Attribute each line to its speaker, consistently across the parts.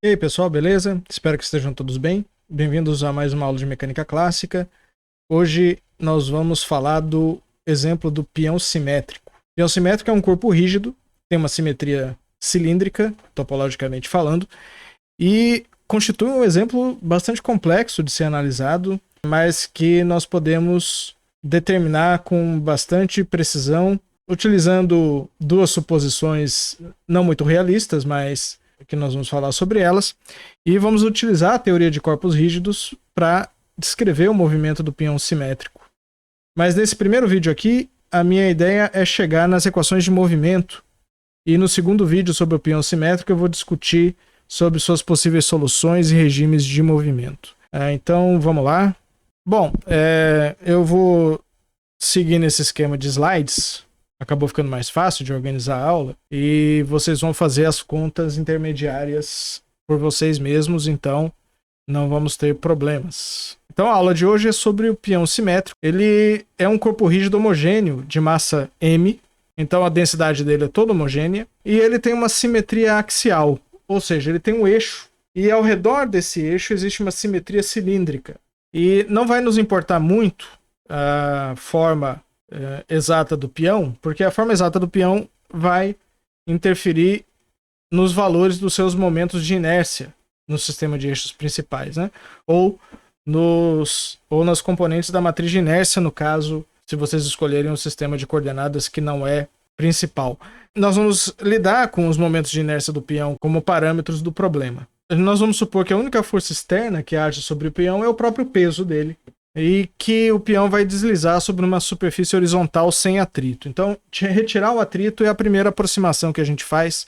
Speaker 1: E aí pessoal, beleza? Espero que estejam todos bem. Bem-vindos a mais uma aula de mecânica clássica. Hoje nós vamos falar do exemplo do peão simétrico. O peão simétrico é um corpo rígido, tem uma simetria cilíndrica, topologicamente falando, e constitui um exemplo bastante complexo de ser analisado, mas que nós podemos determinar com bastante precisão, utilizando duas suposições não muito realistas, mas que nós vamos falar sobre elas, e vamos utilizar a teoria de corpos rígidos para descrever o movimento do peão simétrico. Mas nesse primeiro vídeo aqui, a minha ideia é chegar nas equações de movimento, e no segundo vídeo sobre o peão simétrico eu vou discutir sobre suas possíveis soluções e regimes de movimento. Então vamos lá. Bom, eu vou seguir nesse esquema de slides. Acabou ficando mais fácil de organizar a aula e vocês vão fazer as contas intermediárias por vocês mesmos, então não vamos ter problemas. Então a aula de hoje é sobre o peão simétrico. Ele é um corpo rígido homogêneo de massa m, então a densidade dele é toda homogênea e ele tem uma simetria axial, ou seja, ele tem um eixo e ao redor desse eixo existe uma simetria cilíndrica. E não vai nos importar muito a forma exata do peão, porque a forma exata do peão vai interferir nos valores dos seus momentos de inércia no sistema de eixos principais, né? Ou nas componentes da matriz de inércia, no caso, se vocês escolherem um sistema de coordenadas que não é principal. Nós vamos lidar com os momentos de inércia do peão como parâmetros do problema. Nós vamos supor que a única força externa que age sobre o peão é o próprio peso dele, e que o peão vai deslizar sobre uma superfície horizontal sem atrito. Então, retirar o atrito é a primeira aproximação que a gente faz.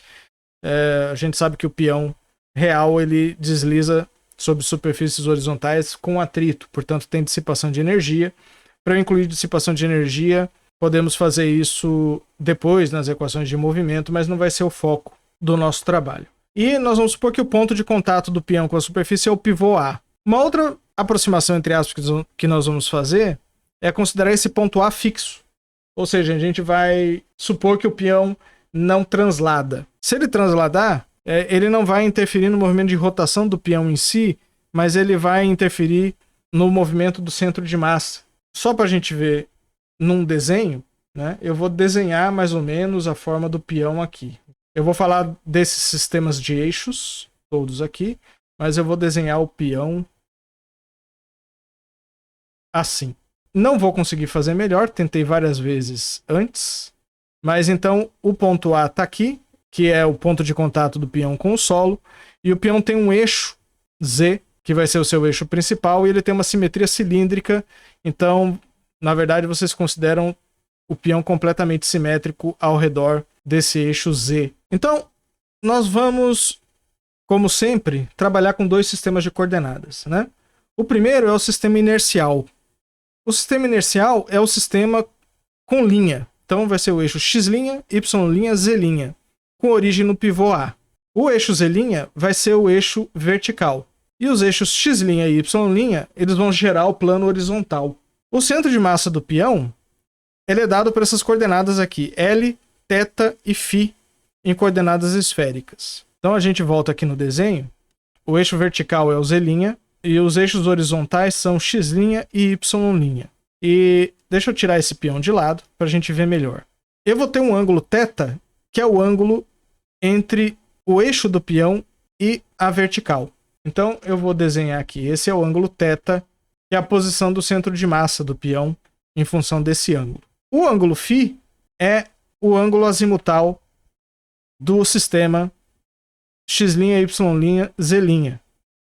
Speaker 1: A gente sabe que o peão real ele desliza sobre superfícies horizontais com atrito, portanto tem dissipação de energia. Para incluir dissipação de energia, podemos fazer isso depois nas equações de movimento, mas não vai ser o foco do nosso trabalho. E nós vamos supor que o ponto de contato do peão com a superfície é o pivô A. Uma outra aproximação, entre aspas, que nós vamos fazer é considerar esse ponto A fixo. Ou seja, a gente vai supor que o peão não translada. Se ele transladar, ele não vai interferir no movimento de rotação do peão em si, mas ele vai interferir no movimento do centro de massa. Só para a gente ver num desenho, né, eu vou desenhar mais ou menos a forma do peão aqui. Eu vou falar desses sistemas de eixos, todos aqui, mas eu vou desenhar o peão assim. Não vou conseguir fazer melhor, tentei várias vezes antes, mas então o ponto A está aqui, que é o ponto de contato do peão com o solo, e o peão tem um eixo Z, que vai ser o seu eixo principal, e ele tem uma simetria cilíndrica, então, na verdade, vocês consideram o peão completamente simétrico ao redor desse eixo Z. Então, nós vamos, como sempre, trabalhar com dois sistemas de coordenadas, né? O primeiro é o sistema inercial. O sistema inercial é o sistema com linha. Então vai ser o eixo x', y', z', com origem no pivô A. O eixo z' vai ser o eixo vertical. E os eixos x' e y', eles vão gerar o plano horizontal. O centro de massa do peão, ele é dado por essas coordenadas aqui, L, θ e φ, em coordenadas esféricas. Então a gente volta aqui no desenho. O eixo vertical é o z', e os eixos horizontais são x' e y'. E deixa eu tirar esse peão de lado para a gente ver melhor. Eu vou ter um ângulo θ, que é o ângulo entre o eixo do peão e a vertical. Então eu vou desenhar aqui. Esse é o ângulo θ, que é a posição do centro de massa do peão em função desse ângulo. O ângulo φ é o ângulo azimutal do sistema x', y', z'.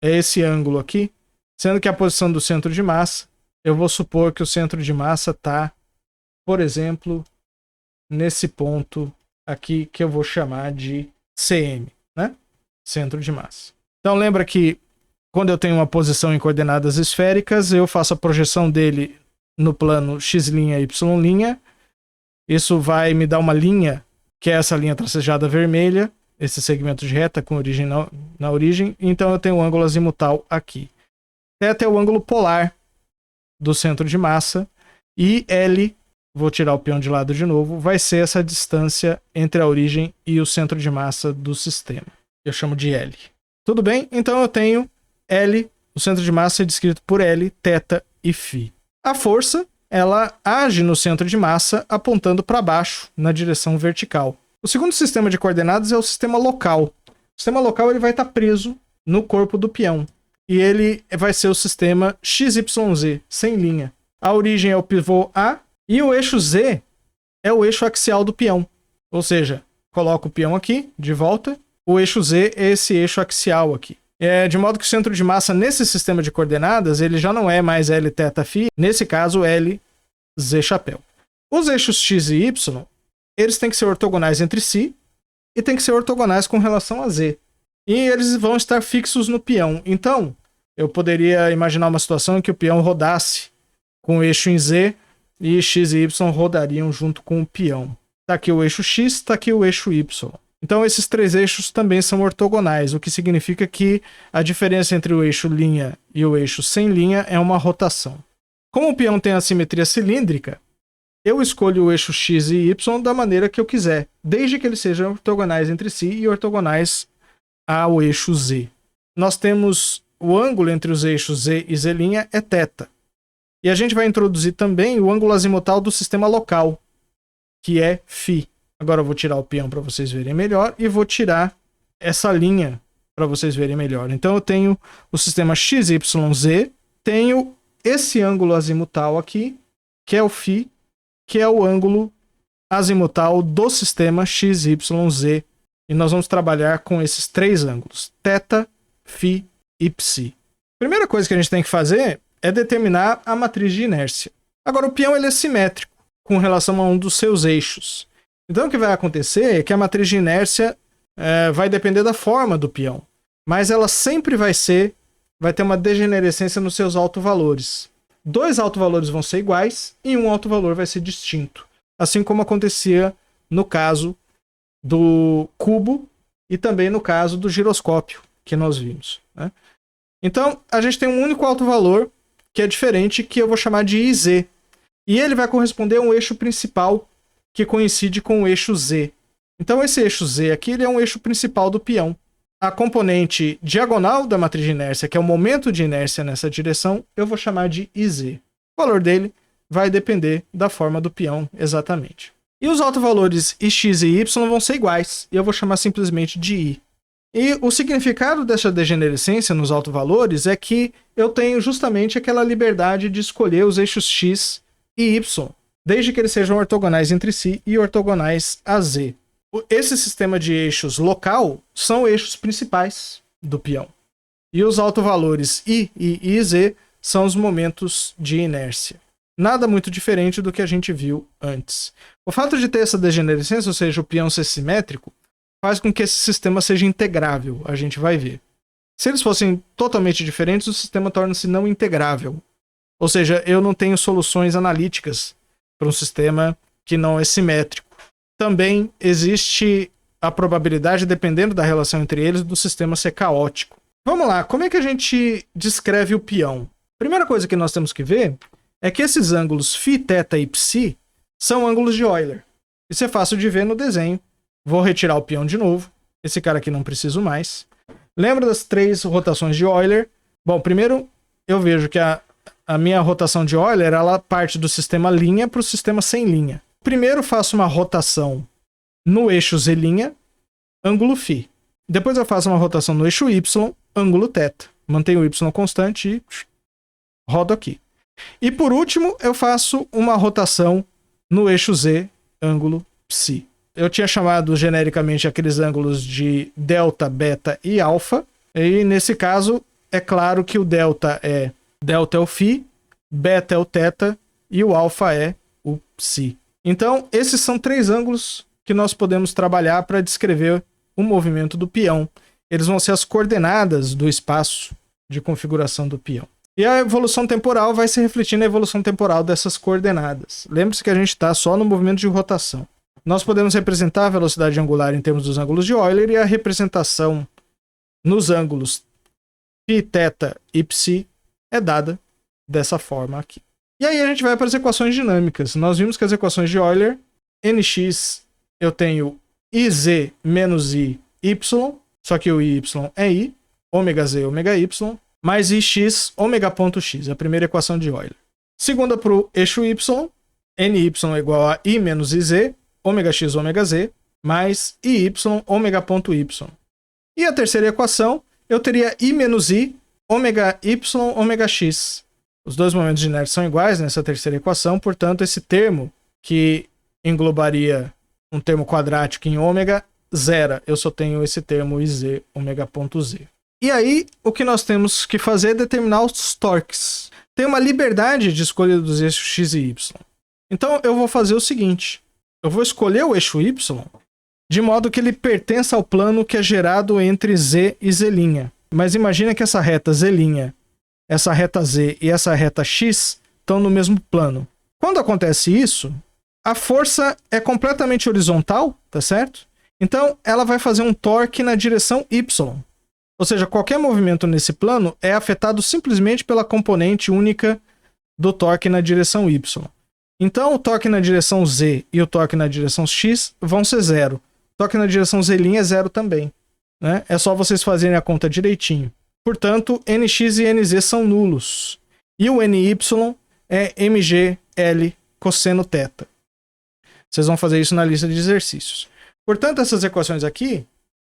Speaker 1: É esse ângulo aqui, sendo que a posição do centro de massa, eu vou supor que o centro de massa está, por exemplo, nesse ponto aqui que eu vou chamar de CM, né? Centro de massa. Então lembra que quando eu tenho uma posição em coordenadas esféricas, eu faço a projeção dele no plano x', y'. Isso vai me dar uma linha, que é essa linha tracejada vermelha, esse segmento de reta com origem na origem, então eu tenho um ângulo azimutal aqui. Θ é o ângulo polar do centro de massa, e L, vou tirar o peão de lado de novo, vai ser essa distância entre a origem e o centro de massa do sistema. Eu chamo de L. Tudo bem? Então eu tenho L, o centro de massa é descrito por L, θ e φ. A força, ela age no centro de massa apontando para baixo, na direção vertical. O segundo sistema de coordenadas é o sistema local. O sistema local ele vai estar preso no corpo do peão. E ele vai ser o sistema XYZ, sem linha. A origem é o pivô A e o eixo Z é o eixo axial do peão. Ou seja, coloco o peão aqui, de volta. O eixo Z é esse eixo axial aqui. De modo que o centro de massa nesse sistema de coordenadas, ele já não é mais L, θ, φ. Nesse caso, L, Z, chapéu. Os eixos X e Y, eles têm que ser ortogonais entre si e têm que ser ortogonais com relação a Z. E eles vão estar fixos no peão. Então, eu poderia imaginar uma situação em que o peão rodasse com o eixo em Z e X e Y rodariam junto com o peão. Está aqui o eixo X, está aqui o eixo Y. Então, esses três eixos também são ortogonais, o que significa que a diferença entre o eixo linha e o eixo sem linha é uma rotação. Como o peão tem a simetria cilíndrica, eu escolho o eixo X e Y da maneira que eu quiser, desde que eles sejam ortogonais entre si e ortogonais ao eixo Z. Nós temos o ângulo entre os eixos Z e Z' é θ. E a gente vai introduzir também o ângulo azimutal do sistema local, que é φ. Agora eu vou tirar o peão para vocês verem melhor e vou tirar essa linha para vocês verem melhor. Então eu tenho o sistema XYZ, tenho esse ângulo azimutal aqui, que é o φ, que é o ângulo azimutal do sistema XYZ. E nós vamos trabalhar com esses três ângulos, θ, φ e ψ. A primeira coisa que a gente tem que fazer é determinar a matriz de inércia. Agora o peão ele é simétrico com relação a um dos seus eixos. Então o que vai acontecer é que a matriz de inércia vai depender da forma do peão, mas ela sempre vai ter uma degenerescência nos seus autovalores. Dois autovalores vão ser iguais e um autovalor vai ser distinto, assim como acontecia no caso do cubo e também no caso do giroscópio que nós vimos, né? Então a gente tem um único autovalor que é diferente, que eu vou chamar de IZ, e ele vai corresponder a um eixo principal que coincide com o eixo Z. Então esse eixo Z aqui ele é um eixo principal do peão. A componente diagonal da matriz de inércia, que é o momento de inércia nessa direção, eu vou chamar de IZ. O valor dele vai depender da forma do peão exatamente. E os autovalores X e Y vão ser iguais, e eu vou chamar simplesmente de I. E o significado dessa degenerescência nos autovalores é que eu tenho justamente aquela liberdade de escolher os eixos X e Y, desde que eles sejam ortogonais entre si e ortogonais a Z. Esse sistema de eixos local são eixos principais do peão. E os autovalores I e IZ são os momentos de inércia. Nada muito diferente do que a gente viu antes. O fato de ter essa degenerescência, ou seja, o peão ser simétrico, faz com que esse sistema seja integrável, a gente vai ver. Se eles fossem totalmente diferentes, o sistema torna-se não integrável. Ou seja, eu não tenho soluções analíticas para um sistema que não é simétrico. Também existe a probabilidade, dependendo da relação entre eles, do sistema ser caótico. Vamos lá, como é que a gente descreve o peão? Primeira coisa que nós temos que ver é que esses ângulos φ, θ e ψ são ângulos de Euler. Isso é fácil de ver no desenho. Vou retirar o peão de novo. Esse cara aqui não preciso mais. Lembra das três rotações de Euler? Bom, primeiro eu vejo que a minha rotação de Euler ela parte do sistema linha para o sistema sem linha. Primeiro faço uma rotação no eixo Z', ângulo φ. Depois eu faço uma rotação no eixo Y, ângulo θ. Mantenho o Y constante e rodo aqui. E por último, eu faço uma rotação no eixo Z, ângulo ψ. Eu tinha chamado genericamente aqueles ângulos de delta, beta e alfa. E nesse caso, é claro que o delta é o φ, beta é o θ e o alfa é o ψ. Então, esses são três ângulos que nós podemos trabalhar para descrever o movimento do peão. Eles vão ser as coordenadas do espaço de configuração do peão. E a evolução temporal vai se refletir na evolução temporal dessas coordenadas. Lembre-se que a gente está só no movimento de rotação. Nós podemos representar a velocidade angular em termos dos ângulos de Euler e a representação nos ângulos φ, θ e ψ é dada dessa forma aqui. E aí a gente vai para as equações dinâmicas. Nós vimos que as equações de Euler, nx, eu tenho iz menos i, y, só que o y é i. ômega z, ômega y, mais ix, ômega ponto x, a primeira equação de Euler. Segunda para o eixo y, ny é igual a i menos iz, ômega x, ômega z, mais iy, ômega ponto y. E a terceira equação, eu teria i menos i, ômega y, ômega x. Os dois momentos de inércia são iguais nessa terceira equação, portanto, esse termo que englobaria um termo quadrático em ômega, zero. Eu só tenho esse termo iz, ômega ponto z. E aí, o que nós temos que fazer é determinar os torques. Tem uma liberdade de escolha dos eixos x e y. Então, eu vou fazer o seguinte. Eu vou escolher o eixo y de modo que ele pertença ao plano que é gerado entre z e z'. Mas imagina que essa reta z', essa reta z e essa reta x estão no mesmo plano. Quando acontece isso, a força é completamente horizontal, tá certo? Então, ela vai fazer um torque na direção y. Ou seja, qualquer movimento nesse plano é afetado simplesmente pela componente única do torque na direção y. Então, o torque na direção z e o torque na direção x vão ser zero. O torque na direção z' é zero também. Né? É só vocês fazerem a conta direitinho. Portanto, nx e nz são nulos. E o ny é mgl cosseno θ. Vocês vão fazer isso na lista de exercícios. Portanto, essas equações aqui,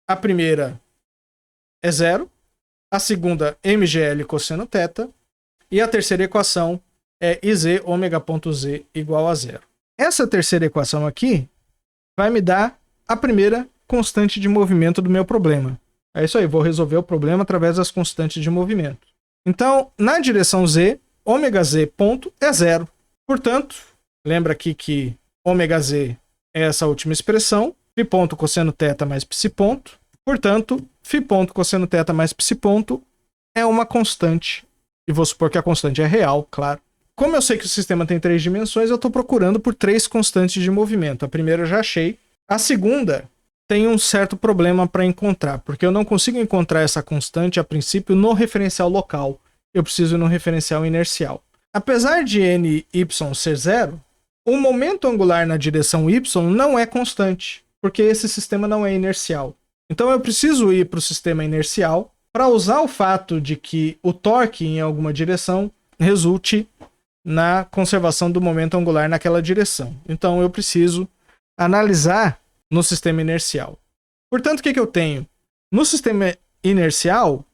Speaker 1: a primeira é zero, a segunda mgl cosseno θ, e a terceira equação é iz ômega ponto z igual a zero. Essa terceira equação aqui vai me dar a primeira constante de movimento do meu problema. É isso aí, vou resolver o problema através das constantes de movimento. Então, na direção z, ômega z ponto é zero. Portanto, lembra aqui que ômega z é essa última expressão, φ ponto cosseno θ mais psi ponto. Portanto, φ ponto cosseno θ mais psi ponto é uma constante. E vou supor que a constante é real, claro. Como eu sei que o sistema tem 3 dimensões, eu estou procurando por 3 constantes de movimento. A primeira eu já achei. A segunda tem um certo problema para encontrar, porque eu não consigo encontrar essa constante, a princípio, no referencial local. Eu preciso ir no referencial inercial. Apesar de ny ser zero, o momento angular na direção y não é constante, porque esse sistema não é inercial. Então eu preciso ir para o sistema inercial para usar o fato de que o torque em alguma direção resulte na conservação do momento angular naquela direção. Então eu preciso analisar no sistema inercial. Portanto, o que eu tenho? No sistema inercial,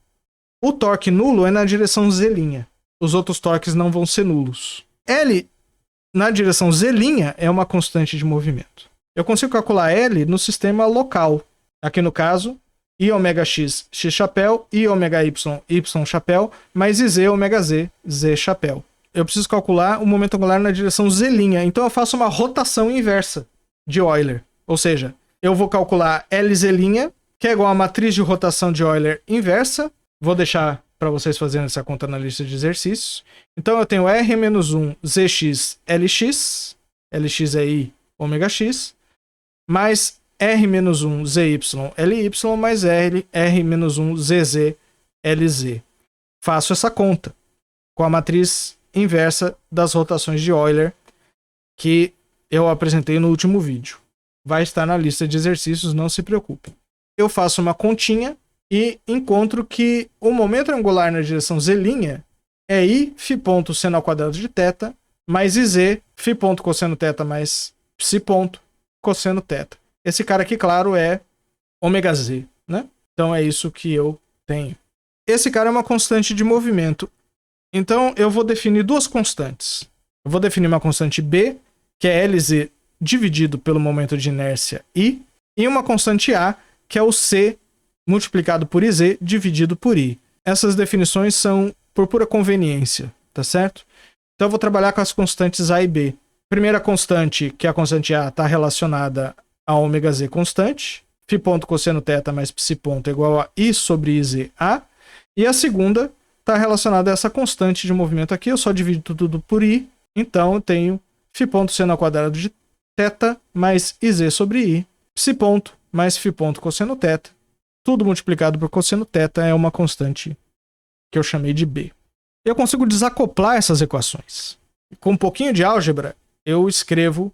Speaker 1: o torque nulo é na direção z'. Os outros torques não vão ser nulos. L na direção z' é uma constante de movimento. Eu consigo calcular L no sistema local. Aqui no caso, i ômega x, x chapéu, i ômega y, y chapéu, mais iz ômega z, z chapéu. Eu preciso calcular o momento angular na direção z'. Então eu faço uma rotação inversa de Euler. Ou seja, eu vou calcular Lz', que é igual a matriz de rotação de Euler inversa. Vou deixar para vocês fazerem essa conta na lista de exercícios. Então eu tenho R-1 Zx Lx, Lx é I ômega x, mais R-1 Zy Ly, mais R-1 Zz Lz. Faço essa conta com a matriz inversa das rotações de Euler que eu apresentei no último vídeo. Vai estar na lista de exercícios, não se preocupem. Eu faço uma continha e encontro que o momento angular na direção z' é I φ ponto seno ao quadrado de θ mais IZ φ ponto cosseno θ mais psi ponto cosseno θ. Esse cara aqui, claro, é ômega z, né? Então é isso que eu tenho. Esse cara é uma constante de movimento. Então eu vou definir duas constantes. Eu vou definir uma constante B, que é Lz dividido pelo momento de inércia I, e uma constante A, que é o C multiplicado por IZ dividido por I. Essas definições são por pura conveniência, tá certo? Então eu vou trabalhar com as constantes A e B. A primeira constante, que é a constante A, está relacionada a ômega z constante, φ ponto cosseno θ mais psi ponto é igual a I sobre IZ A, e a segunda está relacionada a essa constante de movimento aqui, eu só divido tudo por I, então eu tenho φ ponto seno ao quadrado de θ mais IZ sobre I, psi ponto mais φ ponto cosseno θ, tudo multiplicado por cosseno θ é uma constante que eu chamei de B. Eu consigo desacoplar essas equações. Com um pouquinho de álgebra, eu escrevo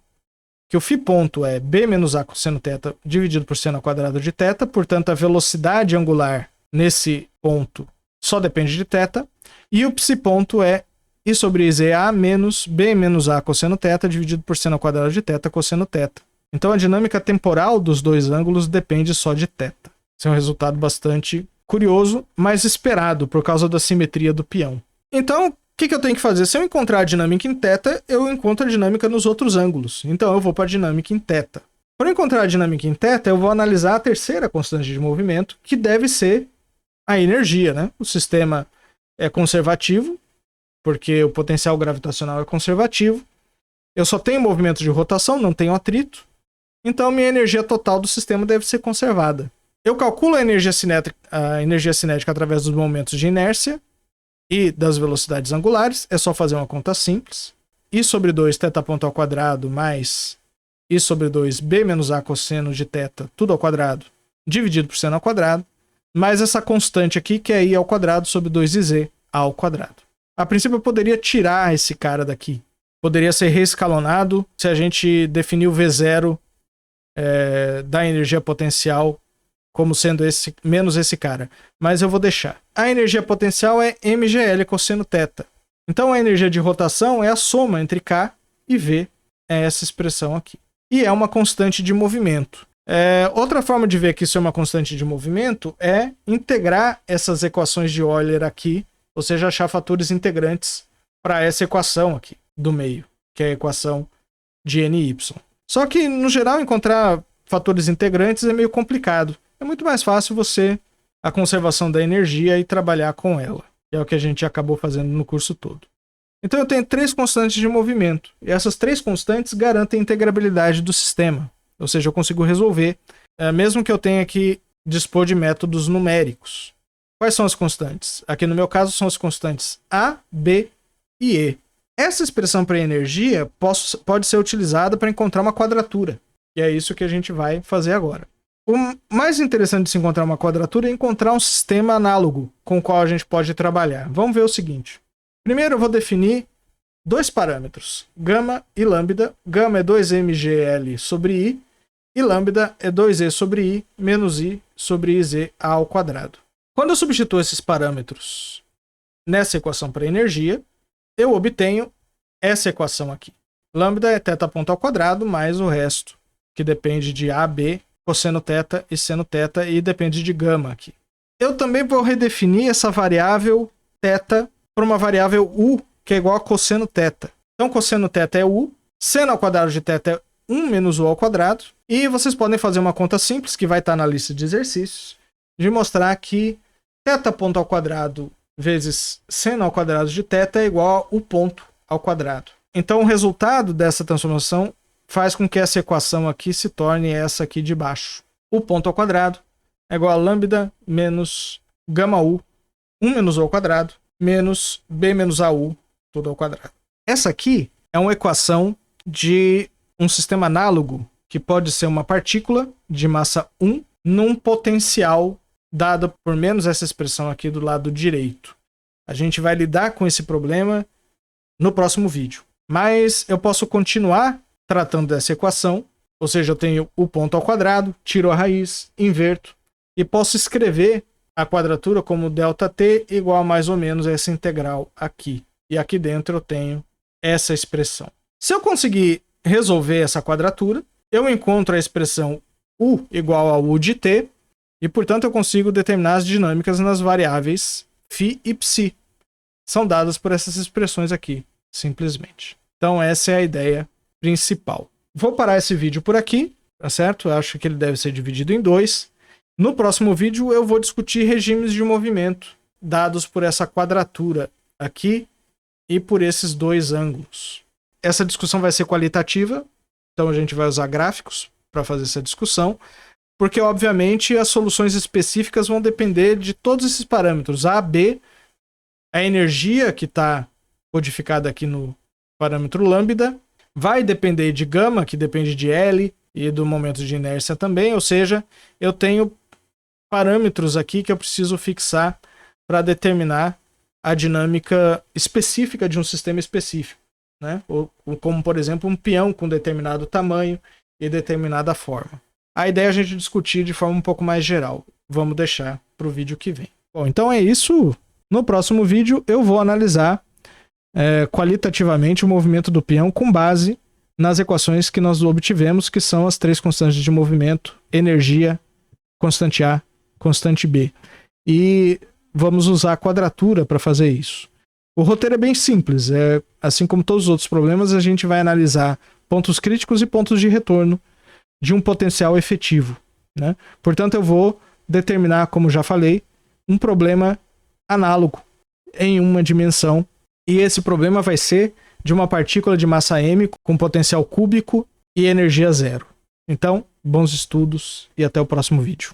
Speaker 1: que o φ ponto é B menos A cosseno θ dividido por seno ao quadrado de θ, portanto a velocidade angular nesse ponto só depende de θ, e o psi-ponto é I sobre ZA menos B menos A cosseno θ dividido por seno ao quadrado de θ cosseno θ. Então a dinâmica temporal dos dois ângulos depende só de θ. Esse é um resultado bastante curioso, mas esperado por causa da simetria do peão. Então, o que eu tenho que fazer? Se eu encontrar a dinâmica em θ, eu encontro a dinâmica nos outros ângulos. Então eu vou para a dinâmica em θ. Para encontrar a dinâmica em θ, eu vou analisar a terceira constante de movimento, que deve ser a energia, né? O sistema é conservativo, porque o potencial gravitacional é conservativo. Eu só tenho movimento de rotação, não tenho atrito. Então minha energia total do sistema deve ser conservada. Eu calculo a energia cinética através dos momentos de inércia e das velocidades angulares. É só fazer uma conta simples. I sobre 2 θ ponto ao quadrado mais I sobre 2 B menos A cosseno de θ, tudo ao quadrado, dividido por seno ao quadrado, mais essa constante aqui, que é I ao quadrado sobre 2IZ ao quadrado. A princípio eu poderia tirar esse cara daqui. Poderia ser reescalonado se a gente definir o V0 da energia potencial como sendo esse menos esse cara. Mas eu vou deixar. A energia potencial é mgl cosseno θ. Então a energia de rotação é a soma entre K e V. É essa expressão aqui. E é uma constante de movimento. Outra forma de ver que isso é uma constante de movimento é integrar essas equações de Euler aqui, ou seja, achar fatores integrantes para essa equação aqui do meio, que é a equação de NY. Só que, no geral, encontrar fatores integrantes é meio complicado. É muito mais fácil a conservação da energia e trabalhar com ela. É o que a gente acabou fazendo no curso todo. Então eu tenho 3 constantes de movimento. E essas 3 constantes garantem a integrabilidade do sistema. Ou seja, eu consigo resolver, mesmo que eu tenha que dispor de métodos numéricos. Quais são as constantes? Aqui no meu caso são as constantes A, B e E. Essa expressão para energia pode ser utilizada para encontrar uma quadratura. E é isso que a gente vai fazer agora. O mais interessante de se encontrar uma quadratura é encontrar um sistema análogo com o qual a gente pode trabalhar. Vamos ver o seguinte. Primeiro eu vou definir 2 parâmetros, gama e lambda. Gama é 2mgl sobre i, e lambda é 2e sobre i menos i sobre iz ao quadrado. Quando eu substituo esses parâmetros nessa equação para energia, eu obtenho essa equação aqui. Lambda é θ ponto ao quadrado mais o resto, que depende de A, B, cosseno θ e seno θ, e depende de gama aqui. Eu também vou redefinir essa variável θ para uma variável u, que é igual a cosseno θ. Então, cosseno θ é u, seno ao quadrado de θ é 1 menos u ao quadrado, e vocês podem fazer uma conta simples, que vai estar na lista de exercícios, de mostrar que θ ponto ao quadrado vezes seno ao quadrado de θ é igual a u ponto ao quadrado. Então, o resultado dessa transformação faz com que essa equação aqui se torne essa aqui de baixo. U ponto ao quadrado é igual a lambda menos gama u, 1 menos u ao quadrado, menos b menos au, tudo ao quadrado. Essa aqui é uma equação de um sistema análogo, que pode ser uma partícula de massa 1 num potencial dado por menos essa expressão aqui do lado direito. A gente vai lidar com esse problema no próximo vídeo. Mas eu posso continuar tratando dessa equação, ou seja, eu tenho o ponto ao quadrado, tiro a raiz, inverto, e posso escrever a quadratura como ΔT igual a mais ou menos essa integral aqui. E aqui dentro eu tenho essa expressão. Se eu conseguir resolver essa quadratura, eu encontro a expressão U igual a U de T, e portanto eu consigo determinar as dinâmicas nas variáveis φ e ψ. São dadas por essas expressões aqui, simplesmente. Então essa é a ideia principal. Vou parar esse vídeo por aqui, tá certo? Eu acho que ele deve ser dividido em 2. No próximo vídeo eu vou discutir regimes de movimento dados por essa quadratura aqui e por esses 2 ângulos. Essa discussão vai ser qualitativa, então a gente vai usar gráficos para fazer essa discussão, porque obviamente as soluções específicas vão depender de todos esses parâmetros. A, B, a energia que está codificada aqui no parâmetro lambda, vai depender de gama, que depende de L, e do momento de inércia também, ou seja, eu tenho parâmetros aqui que eu preciso fixar para determinar a dinâmica específica de um sistema específico, né? Ou como, por exemplo, um peão com determinado tamanho e determinada forma. A ideia é a gente discutir de forma um pouco mais geral. vamos deixar para o vídeo que vem. Bom, então é isso. No próximo vídeo eu vou analisar qualitativamente o movimento do peão com base nas equações que nós obtivemos, que são as 3 constantes de movimento, energia, constante A, constante B. E vamos usar a quadratura para fazer isso. O roteiro é bem simples, assim como todos os outros problemas, a gente vai analisar pontos críticos e pontos de retorno de um potencial efetivo, né? Portanto, eu vou determinar, como já falei, um problema análogo em uma dimensão, e esse problema vai ser de uma partícula de massa m com potencial cúbico e energia zero. Então, bons estudos e até o próximo vídeo.